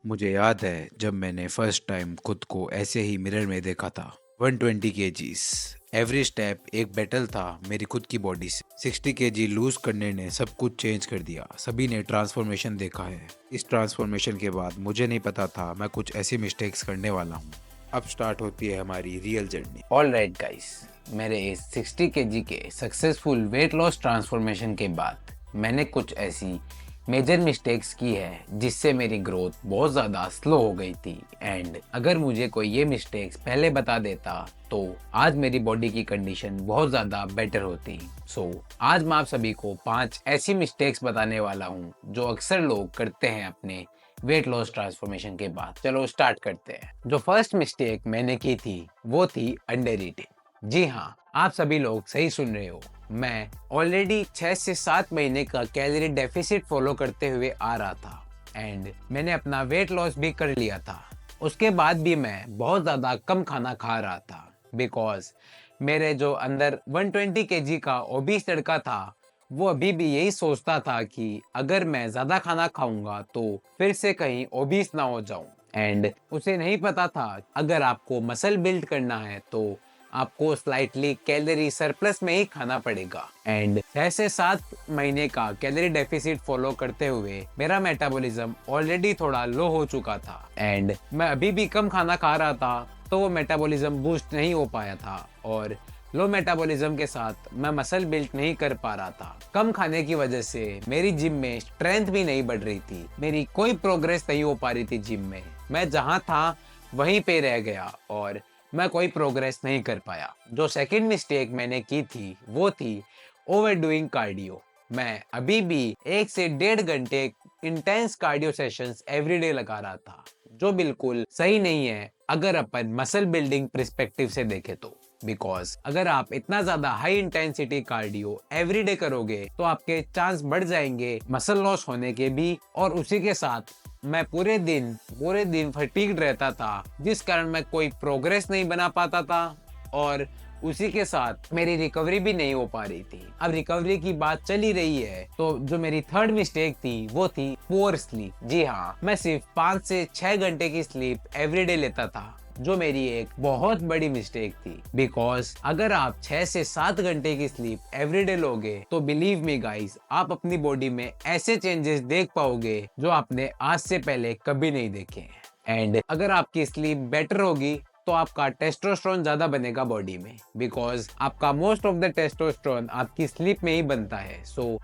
मुझे याद है जब मैंने फर्स्ट टाइम खुद को ऐसे ही मिरर में देखा था। 120 केजीज, एवरी स्टेप एक बैटल था मेरी खुद की बॉडी से। 60 केजी लूज करने ने सब कुछ चेंज कर दिया। सभी ने ट्रांसफॉर्मेशन देखा है। इस ट्रांसफॉर्मेशन के बाद मुझे नहीं पता था मैं कुछ ऐसी मिस्टेक्स करने वाला हूँ। अब स्टार्ट होती है हमारी real journey. All right guys, मेरे इस 60 केजी के सक्सेसफुल वेट लॉस ट्रांसफॉर्मेशन के बाद मैंने कुछ ऐसी मेजर मिस्टेक्स की है जिससे मेरी ग्रोथ बहुत ज़्यादा स्लो हो गई थी। एंड अगर मुझे कोई ये मिस्टेक्स पहले बता देता तो आज मेरी बॉडी की कंडीशन बहुत ज़्यादा बेटर होती। आज मैं आप सभी को 5 ऐसी मिस्टेक्स बताने वाला हूँ जो अक्सर लोग करते हैं अपने वेट लॉस ट्रांसफॉर्मेशन के बाद। चलो स्टार्ट करते हैं। जो फर्स्ट मिस्टेक मैंने की थी वो थी अंडर ईटिंग। जी हाँ, आप सभी लोग सही सुन रहे हो। मैं ऑलरेडी 6 से 7 महीने का कैलोरी डेफिसिट फॉलो करते हुए आ रहा था एंड मैंने अपना वेट लॉस भी कर लिया था। उसके बाद भी मैं बहुत ज़्यादा कम खाना खा रहा था बिकॉज मेरे जो अंदर 120 केजी का ओबीस लड़का था वो अभी भी यही सोचता था कि अगर मैं ज़्यादा खाना खाऊंगा तो फिर से कहीं ओबीस ना हो जाऊं। एंड उसे नहीं पता था अगर आपको मसल बिल्ड करना है तो आपको स्लाइटली कैलोरी सरप्लस में ही खाना पड़ेगा। एंड 6 से 7 महीने का कैलोरी डेफिसिट फॉलो करते हुए मेरा मेटाबॉलिज्म ऑलरेडी थोड़ा लो हो चुका था एंड मैं अभी भी कम खाना खा रहा था तो वो मेटाबॉलिज्म बूस्ट नहीं हो पाया था और लो मेटाबॉलिज्म के साथ मैं मसल बिल्ड नहीं कर पा रहा था। कम खाने की वजह से मेरी जिम में स्ट्रेंथ भी नहीं बढ़ रही थी। मेरी कोई प्रोग्रेस नहीं हो पा रही थी जिम में। मैं जहां था वहीं पे रह गया और मैं कोई प्रोग्रेस नहीं कर पाया। जो सेकंड मिस्टेक मैंने की थी वो थी ओवरडूइंग कार्डियो। मैं अभी भी 1 से 1.5 घंटे इंटेंस कार्डियो सेशंस एवरीडे लगा रहा था जो बिल्कुल सही नहीं है अगर अपन मसल बिल्डिंग पर्सपेक्टिव से देखें तो। बिकॉज अगर आप इतना ज्यादा हाई इंटेंसिटी कार्डियो एवरीडे करोगे तो आपके चांस बढ़ जाएंगे मसल लॉस होने के भी। और उसी के साथ मैं पूरे दिन फटीग्ड रहता था जिस कारण मैं कोई प्रोग्रेस नहीं बना पाता था और उसी के साथ मेरी रिकवरी भी नहीं हो पा रही थी। अब रिकवरी की बात चली रही है तो जो मेरी थर्ड मिस्टेक थी वो थी पुअर स्लीप। जी हाँ, मैं सिर्फ 5 से 6 घंटे की स्लीप एवरीडे लेता था जो मेरी एक बहुत बड़ी मिस्टेक थी। बिकॉज अगर आप 6 से 7 घंटे की स्लीप एवरीडे लोगे तो बिलीव मी गाइस, आप अपनी बॉडी में ऐसे चेंजेस देख पाओगे जो आपने आज से पहले कभी नहीं देखे। एंड अगर आपकी स्लीप बेटर होगी तो आपका टेस्टोस्टेरोन ज्यादा बनेगा बॉडी में बिकॉज आपका मोस्ट ऑफ द टेस्टोस्टेरोन आपकी स्लीप में ही बनता है।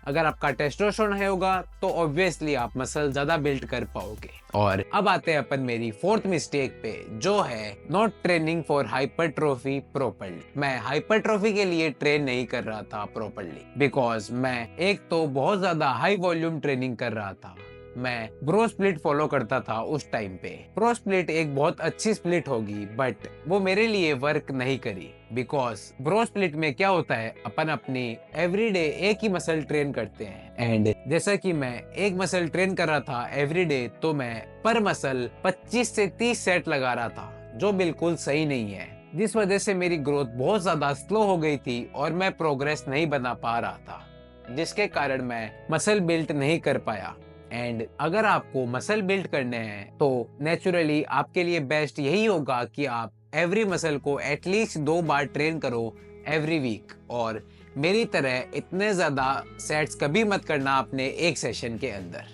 अगर आपका टेस्टोस्टेरोन है होगा तो ऑब्वियसली आप मसल ज्यादा बिल्ड कर पाओगे। और अब आते हैं अपन मेरी फोर्थ मिस्टेक पे जो है not training for hypertrophy properly. मैं हाइपरट्रोफी के लिए ट्रेन नहीं कर रहा था प्रॉपर्ली बिकॉज मैं एक तो बहुत ज्यादा हाई वॉल्यूम ट्रेनिंग कर रहा था। मैं ब्रो स्प्लिट फॉलो करता था उस टाइम पे। प्रो स्प्लिट एक बहुत अच्छी स्प्लिट होगी बट वो मेरे लिए वर्क नहीं करी बिकॉज ब्रो स्प्लिट में क्या होता है, अपन अपनी एवरीडे एक ही मसल ट्रेन करते हैं एंड जैसा कि मैं एक मसल ट्रेन कर रहा था एवरीडे तो मैं पर मसल 25 से 30 सेट लगा रहा था जो बिल्कुल सही नहीं है, जिस वजह से मेरी ग्रोथ बहुत ज्यादा स्लो हो गई थी और मैं प्रोग्रेस नहीं बना पा रहा था जिसके कारण मैं मसल बिल्ड नहीं कर पाया। एंड अगर आपको मसल बिल्ड करने हैं तो नेचुरली आपके लिए बेस्ट यही होगा कि आप एवरी मसल को एटलीस्ट 2 बार ट्रेन करो एवरी वीक और मेरी तरह इतने ज्यादा सेट्स कभी मत करना अपने एक सेशन के अंदर।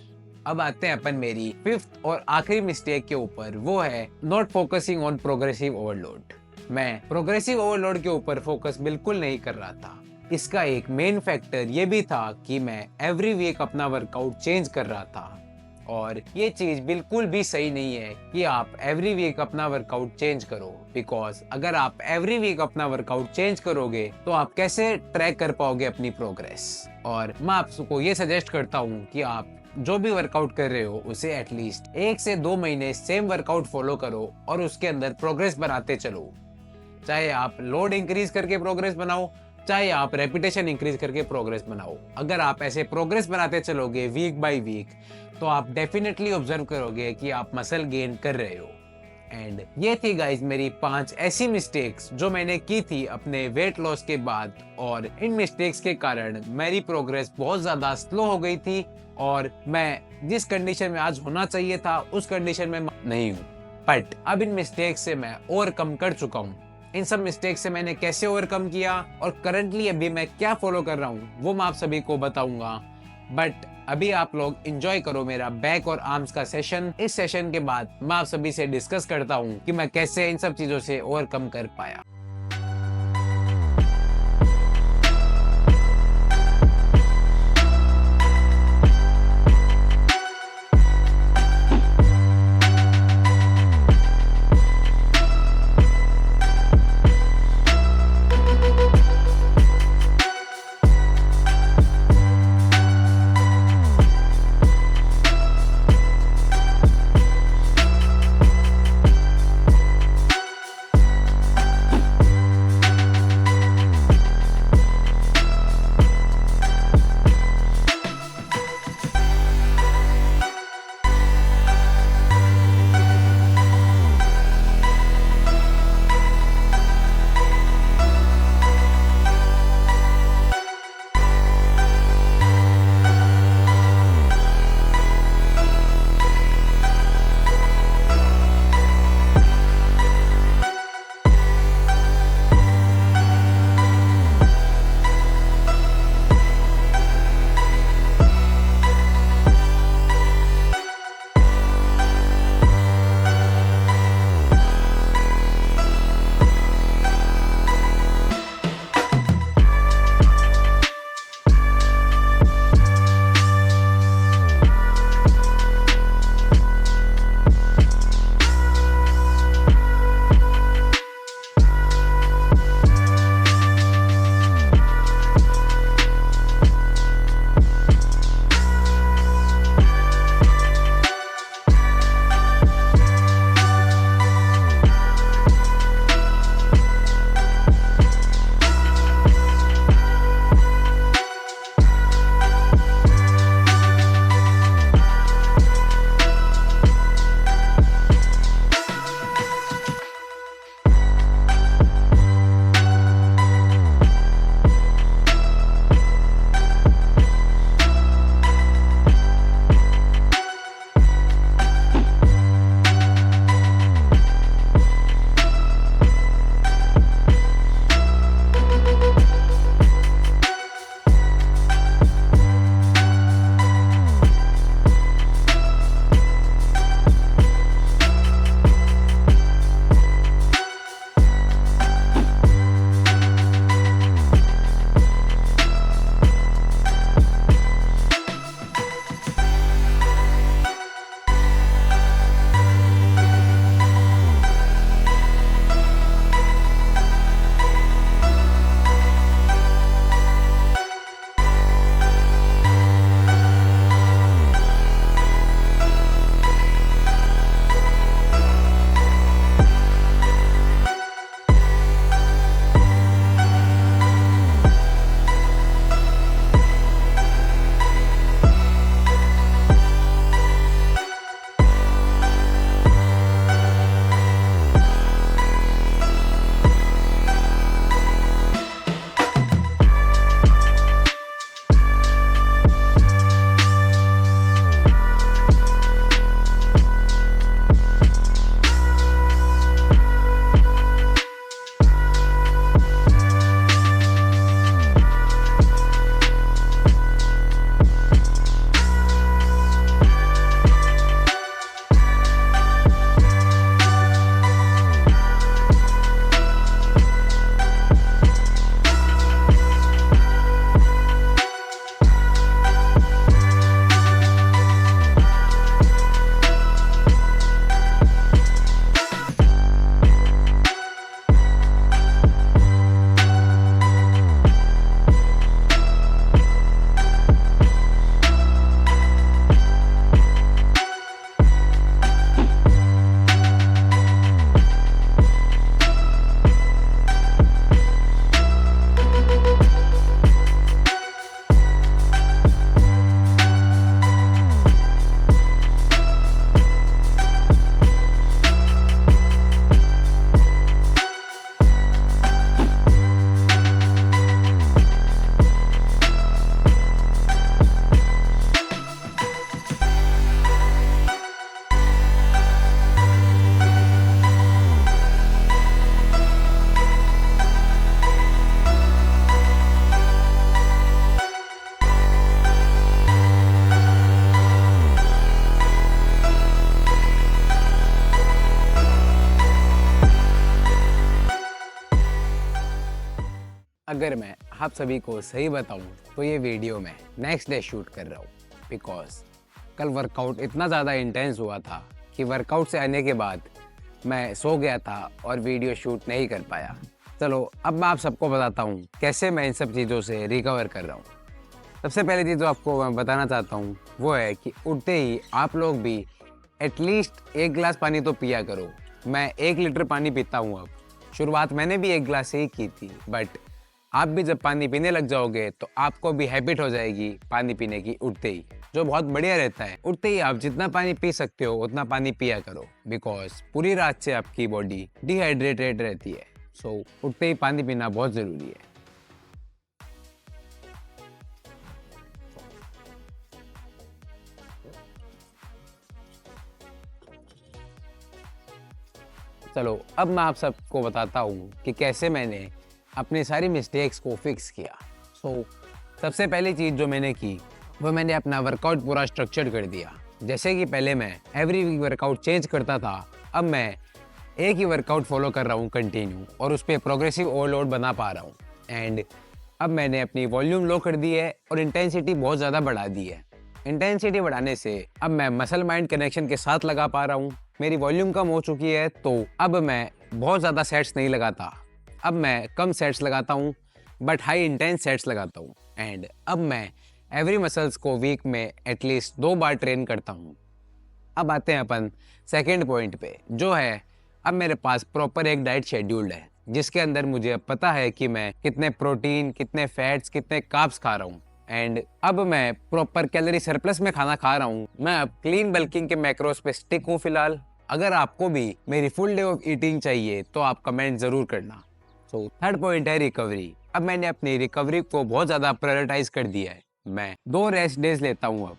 अब आते हैं अपन मेरी फिफ्थ और आखिरी मिस्टेक के ऊपर, वो है not focusing on progressive overload. मैं प्रोग्रेसिव ओवरलोड के ऊपर फोकस बिल्कुल नहीं कर रहा था। इसका एक मेन फैक्टर ये भी था कि मैं एवरी वीक अपना वर्कआउट चेंज कर रहा था और ये चीज बिल्कुल भी सही नहीं है कि आप एवरी वीक अपना वर्कआउट चेंज करो बिकॉज अगर आप एवरी वीक अपना वर्कआउट चेंज करोगे तो आप कैसे ट्रैक कर पाओगे अपनी प्रोग्रेस। और मैं आपको ये सजेस्ट करता हूँ कि आप जो भी वर्कआउट कर रहे हो उसे एटलीस्ट 1 से 2 महीने सेम वर्कआउट फॉलो करो और उसके अंदर प्रोग्रेस बनाते चलो। चाहे आप लोड इंक्रीज करके प्रोग्रेस बनाओ, चाहे आप रेपिटेशन इंक्रीज करके प्रोग्रेस बनाओ। अगर आप ऐसे प्रोग्रेस बनाते चलोगे वीक बाय वीक तो आप डेफिनेटली ऑब्जर्व करोगे कि आप मसल गेन कर रहे हो। एंड ये थी गाइज मेरी 5 ऐसी मिस्टेक्स जो मैंने की थी अपने वेट लॉस के बाद और इन मिस्टेक्स के कारण मेरी प्रोग्रेस बहुत ज्यादा स्लो हो गई थी और मैं जिस कंडीशन में आज होना चाहिए था उस कंडीशन में नहीं हूँ, बट अब इन मिस्टेक्स से मैं ओवरकम कर चुका हूँ। इन सब मिस्टेक्स से मैंने कैसे ओवरकम किया और करंटली अभी मैं क्या फॉलो कर रहा हूँ वो मैं आप सभी को बताऊंगा। बट अभी आप लोग एंजॉय करो मेरा बैक और आर्म्स का सेशन। इस सेशन के बाद मैं आप सभी से डिस्कस करता हूँ कि मैं कैसे इन सब चीजों से ओवरकम कर पाया। अगर मैं आप सभी को सही बताऊं तो ये वीडियो मैं नेक्स्ट डे शूट कर रहा हूँ, बिकॉज कल वर्कआउट इतना ज़्यादा इंटेंस हुआ था कि वर्कआउट से आने के बाद मैं सो गया था और वीडियो शूट नहीं कर पाया। चलो अब मैं आप सबको बताता हूँ कैसे मैं इन सब चीज़ों से रिकवर कर रहा हूँ। सबसे पहली चीज़ जो आपको मैं बताना चाहता हूँ वो है कि उठते ही आप लोग भी एटलीस्ट 1 गिलास पानी तो पिया करो। मैं 1 लीटर पानी पीता हूँ अब। शुरुआत मैंने भी 1 गिलास से ही की थी, बट आप भी जब पानी पीने लग जाओगे तो आपको भी हैबिट हो जाएगी पानी पीने की उठते ही, जो बहुत बढ़िया रहता है। उठते ही आप जितना पानी पी सकते हो उतना पानी पिया करो, बिकॉज पूरी रात से आपकी बॉडी डिहाइड्रेटेड रहती है। सो उठते ही पानी पीना बहुत ज़रूरी है। चलो अब मैं आप सबको बताता हूँ कि कैसे मैंने अपनी सारी मिस्टेक्स को फिक्स किया। सबसे पहली चीज़ जो मैंने की वो मैंने अपना वर्कआउट पूरा स्ट्रक्चर कर दिया। जैसे कि पहले मैं एवरी वीक वर्कआउट चेंज करता था, अब मैं एक ही वर्कआउट फॉलो कर रहा हूँ कंटिन्यू और उस पर प्रोग्रेसिव ओवरलोड बना पा रहा हूँ। एंड अब मैंने अपनी वॉल्यूम लो कर दी है और इंटेंसिटी बहुत ज़्यादा बढ़ा दी है। इंटेंसिटी बढ़ाने से अब मैं मसल माइंड कनेक्शन के साथ लगा पा रहा हूँ। मेरी वॉल्यूम कम हो चुकी है तो अब मैं बहुत ज़्यादा सेट्स नहीं लगाता। अब मैं कम सेट्स लगाता हूँ बट हाई इंटेंस सेट्स लगाता हूँ। एंड अब मैं एवरी मसल्स को वीक में एटलीस्ट 2 बार ट्रेन करता हूँ। अब आते हैं अपन सेकेंड पॉइंट पे, जो है अब मेरे पास प्रॉपर एक डाइट शेड्यूल्ड है, जिसके अंदर मुझे अब पता है कि मैं कितने प्रोटीन, कितने फैट्स, कितने कार्ब्स खा रहा हूँ। एंड अब मैं प्रॉपर कैलोरी सरप्लस में खाना खा रहा हूँ। मैं अब क्लीन बल्किंग के मैक्रोस पे स्टिक हूँ फिलहाल। अगर आपको भी मेरी फुल डे ऑफ ईटिंग चाहिए तो आप कमेंट ज़रूर करना। थर्ड पॉइंट है रिकवरी। अब मैंने अपनी रिकवरी को बहुत ज़्यादा प्रायोरिटाइज कर दिया है। मैं 2 रेस्ट डेज लेता हूँ। अब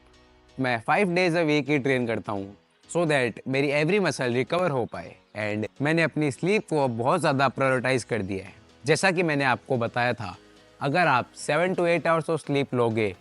मैं 5 डेज अ वीक ही ट्रेन करता हूँ सो दैट मेरी एवरी मसल रिकवर हो पाए। एंड मैंने अपनी स्लीप को बहुत ज़्यादा प्रायोरिटाइज कर दिया है। जैसा कि मैंने आपको बताया था, अगर आप 7 to 8 आवर्स ऑफ स्लीप लोगे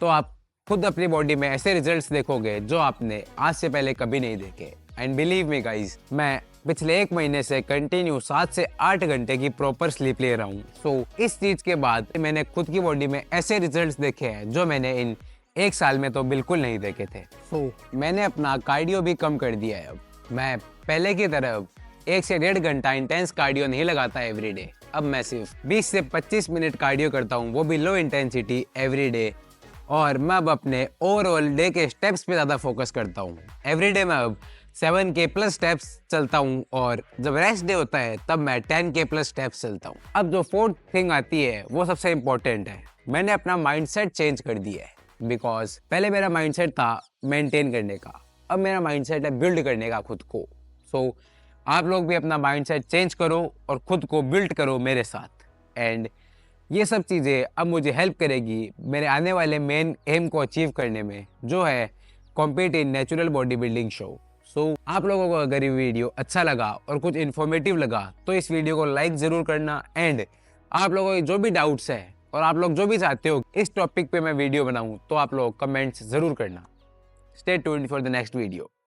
तो आप खुद अपनी बॉडी में ऐसे रिजल्ट्स देखोगे जो आपने आज से पहले कभी नहीं देखे। एंड बिलीव मी गाइज, मैं पिछले 1 महीने से कंटिन्यू 7 से 8 घंटे की प्रॉपर स्लीप ले रहा हूँ। इस चीज़ के बाद मैंने खुद की बॉडी में ऐसे रिजल्ट्स देखे हैं जो मैंने इन 1 साल में तो बिल्कुल नहीं देखे थे। मैंने अपना कार्डियो भी कम कर दिया है। अब मैं पहले की तरह 1 से 1.5 घंटा इंटेंस कार्डियो नहीं लगाता एवरीडे। अब मैं सिर्फ 20 से 25 मिनट कार्डियो करता हूँ, वो भी लो इंटेंसिटी एवरीडे। और मैं अब अपने ओवरऑल डे के स्टेप्स पे ज़्यादा फोकस करता हूँ। एवरीडे मैं अब 7K प्लस स्टेप्स चलता हूँ और जब रेस्ट डे होता है तब मैं 10K प्लस स्टेप्स चलता हूँ। अब जो फोर्थ थिंग आती है वो सबसे इम्पोर्टेंट है। मैंने अपना माइंडसेट चेंज कर दिया है, बिकॉज पहले मेरा माइंडसेट था मेंटेन करने का, अब मेरा माइंडसेट है बिल्ड करने का खुद को। आप लोग भी अपना माइंडसेट चेंज करो और खुद को बिल्ड करो मेरे साथ। एंड ये सब चीज़ें अब मुझे हेल्प करेगी मेरे आने वाले मेन एम को अचीव करने में, जो है compete in natural body building show. आप लोगों को अगर ये वीडियो अच्छा लगा और कुछ इन्फॉर्मेटिव लगा तो इस वीडियो को लाइक ज़रूर करना। एंड आप लोगों के जो भी डाउट्स है और आप लोग जो भी चाहते हो इस टॉपिक पे मैं वीडियो बनाऊं तो आप लोग कमेंट्स ज़रूर करना। Stay tuned for the next video.